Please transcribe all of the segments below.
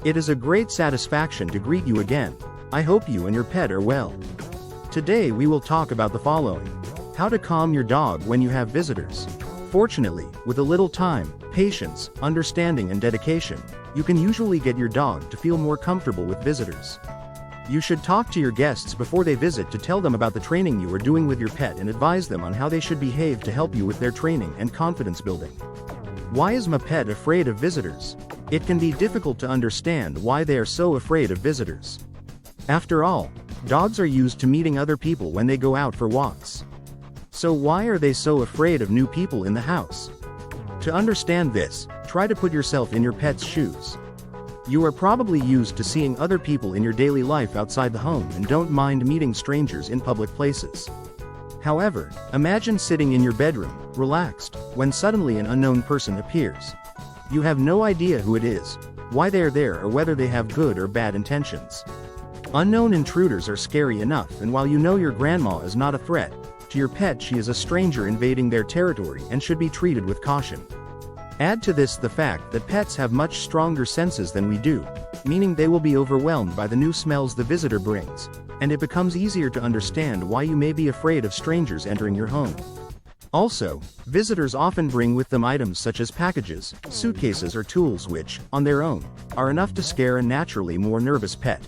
It is a great satisfaction to greet you again. I hope you and your pet are well. Today we will talk about the following. How to calm your dog when you have visitors. Fortunately, with a little time, patience, understanding and dedication, you can usually get your dog to feel more comfortable with visitors. You should talk to your guests before they visit to tell them about the training you are doing with your pet and advise them on how they should behave to help you with their training and confidence building. Why is my pet afraid of visitors? It can be difficult to understand why they are so afraid of visitors. After all, dogs are used to meeting other people when they go out for walks. So why are they so afraid of new people in the house? To understand this, try to put yourself in your pet's shoes. You are probably used to seeing other people in your daily life outside the home and don't mind meeting strangers in public places. However, imagine sitting in your bedroom, relaxed, when suddenly an unknown person appears. You have no idea who it is, why they are there or whether they have good or bad intentions. Unknown intruders are scary enough, and while you know your grandma is not a threat, to your pet she is a stranger invading their territory and should be treated with caution. Add to this the fact that pets have much stronger senses than we do, meaning they will be overwhelmed by the new smells the visitor brings, and it becomes easier to understand why you may be afraid of strangers entering your home. Also, visitors often bring with them items such as packages, suitcases or tools which, on their own, are enough to scare a naturally more nervous pet.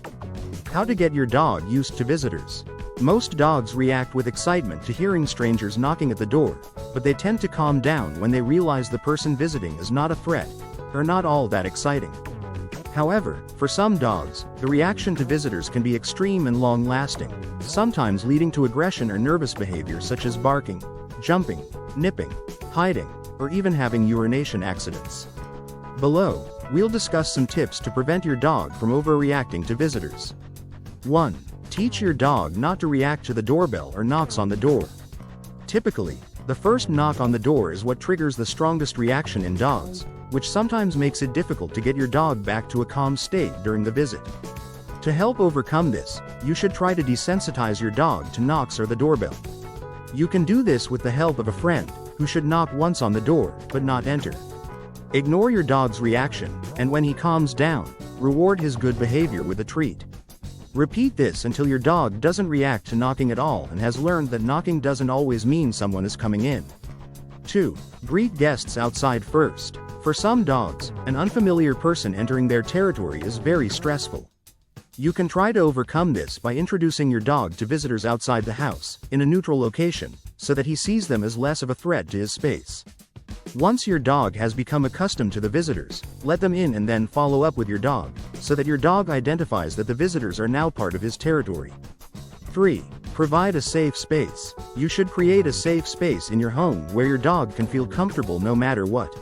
How to get your dog used to visitors. Most dogs react with excitement to hearing strangers knocking at the door, but they tend to calm down when they realize the person visiting is not a threat, or not all that exciting. However, for some dogs, the reaction to visitors can be extreme and long-lasting, sometimes leading to aggression or nervous behavior such as barking, jumping, nipping, hiding, or even having urination accidents. Below, we'll discuss some tips to prevent your dog from overreacting to visitors. 1. Teach your dog not to react to the doorbell or knocks on the door. Typically, the first knock on the door is what triggers the strongest reaction in dogs, which sometimes makes it difficult to get your dog back to a calm state during the visit. To help overcome this, you should try to desensitize your dog to knocks or the doorbell. You can do this with the help of a friend, who should knock once on the door, but not enter. Ignore your dog's reaction, and when he calms down, reward his good behavior with a treat. Repeat this until your dog doesn't react to knocking at all and has learned that knocking doesn't always mean someone is coming in. 2. Greet guests outside first. For some dogs, an unfamiliar person entering their territory is very stressful. You can try to overcome this by introducing your dog to visitors outside the house, in a neutral location, so that he sees them as less of a threat to his space. Once your dog has become accustomed to the visitors, let them in and then follow up with your dog, so that your dog identifies that the visitors are now part of his territory. 3. Provide a safe space. You should create a safe space in your home where your dog can feel comfortable no matter what.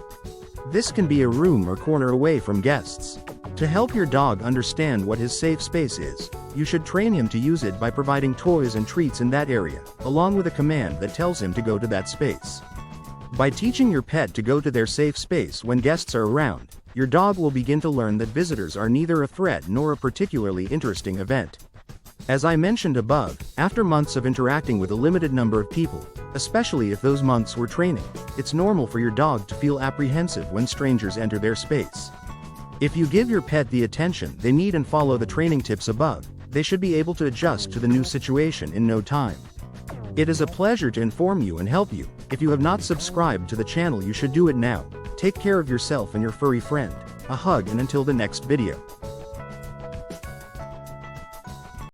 This can be a room or corner away from guests. To help your dog understand what his safe space is, you should train him to use it by providing toys and treats in that area, along with a command that tells him to go to that space. By teaching your pet to go to their safe space when guests are around, your dog will begin to learn that visitors are neither a threat nor a particularly interesting event. As I mentioned above, after months of interacting with a limited number of people, especially if those months were training, it's normal for your dog to feel apprehensive when strangers enter their space. If you give your pet the attention they need and follow the training tips above, they should be able to adjust to the new situation in no time. It is a pleasure to inform you and help you. If you have not subscribed to the channel, you should do it now. Take care of yourself and your furry friend. A hug, and until the next video.